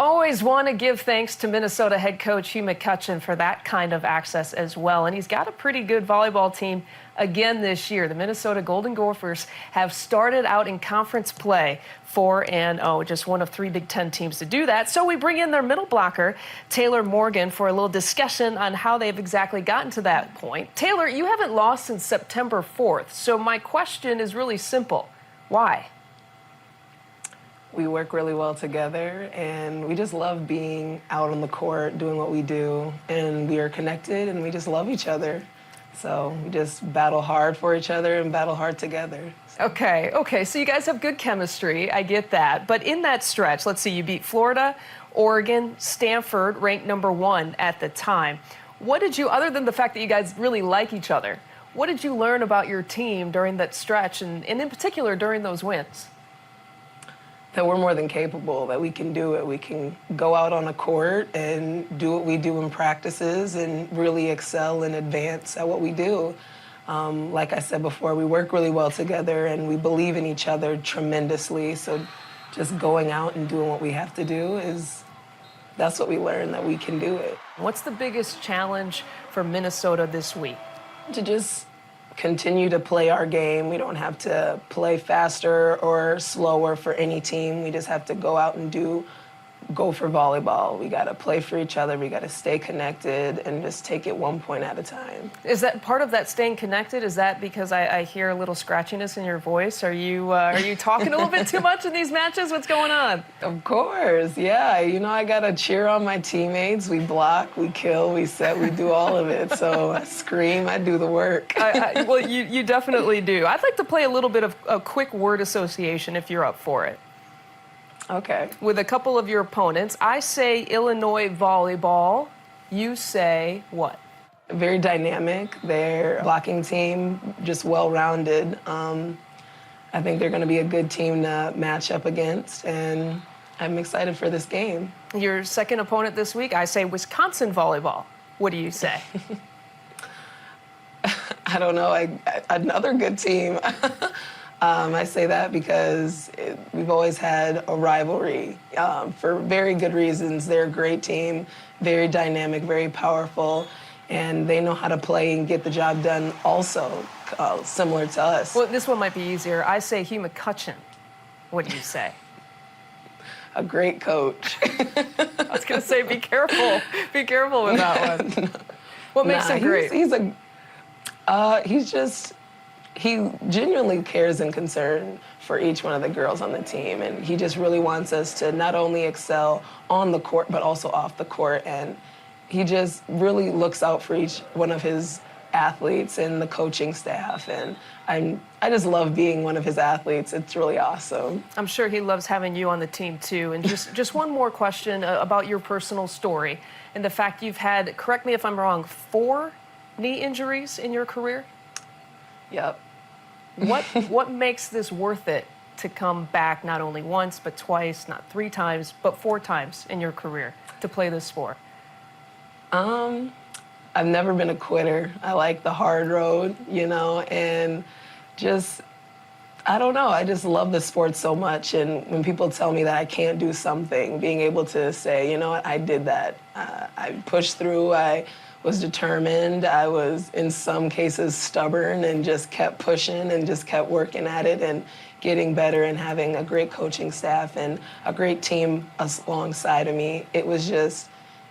Always want to give thanks to Minnesota head coach Hugh McCutcheon for that kind of access as well. And he's got a pretty good volleyball team again this year. The Minnesota Golden Gophers have started out in conference play 4-0, just one of 3 Big Ten teams to do that. So we bring in their middle blocker, Taylor Morgan, for a little discussion on how they've exactly gotten to that point. Taylor, you haven't lost since September 4th. So my question is really simple. Why? We work really well together, and we just love being out on the court, doing what we do, and we are connected, and we just love each other. So we just battle hard for each other and battle hard together. Okay, so you guys have good chemistry, I get that. But in that stretch, let's see, you beat Florida, Oregon, Stanford, ranked #1 at the time. What did you, other than the fact that you guys really like each other, what did you learn about your team during that stretch, and in particular during those wins? That we're more than capable, that we can do it. We can go out on a court and do what we do in practices and really excel and advance at what we do. Like I said before, we work really well together and we believe in each other tremendously. So just going out and doing what we have to do that's what we learned, that we can do it. What's the biggest challenge for Minnesota this week? To just continue to play our game. We don't have to play faster or slower for any team. We just have to go out and go for volleyball. We got to play for each other. We got to stay connected and just take it 1 point at a time. Is that part of that staying connected? Is that because I hear a little scratchiness in your voice? Are you talking a little bit too much in these matches? What's going on? Of course, yeah. You know, I got to cheer on my teammates. We block, we kill, we set, we do all of it. So I scream, I do the work. Well, you definitely do. I'd like to play a little bit of a quick word association if you're up for it. Okay. With a couple of your opponents. I say Illinois volleyball. You say what? Very dynamic. Their blocking team, just well-rounded. I think they're going to be a good team to match up against, and I'm excited for this game. Your second opponent this week, I say Wisconsin volleyball. What do you say? I don't know. Another good team. I say that because we've always had a rivalry for very good reasons. They're a great team, very dynamic, very powerful, and they know how to play and get the job done also, similar to us. Well, this one might be easier. I say Hugh McCutcheon. What do you say? A great coach. I was going to say, be careful. Be careful with that one. What makes him great? He genuinely cares and concern for each one of the girls on the team, and he just really wants us to not only excel on the court, but also off the court, and he just really looks out for each one of his athletes and the coaching staff, and I just love being one of his athletes. It's really awesome. I'm sure he loves having you on the team, too. And just one more question about your personal story and the fact you've had, correct me if I'm wrong, 4 knee injuries in your career? Yep. What makes this worth it to come back not only once, but twice, not 3 times, but 4 times in your career to play this sport? I've never been a quitter. I like the hard road, you know, and I don't know, I just love the sport so much. And when people tell me that I can't do something, being able to say, you know what, I did that. I pushed through, I was determined, I was in some cases stubborn and just kept pushing and just kept working at it and getting better and having a great coaching staff and a great team alongside of me. It was just,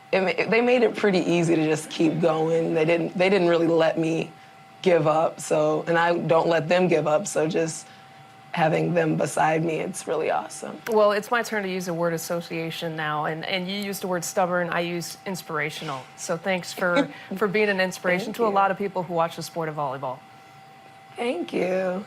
they made it pretty easy to just keep going. They didn't really let me give up, and I don't let them give up, so just having them beside me, it's really awesome. Well, it's my turn to use the word association now, and you used the word stubborn, I use inspirational. So thanks for being an inspiration to a lot of people who watch the sport of volleyball. Thank you.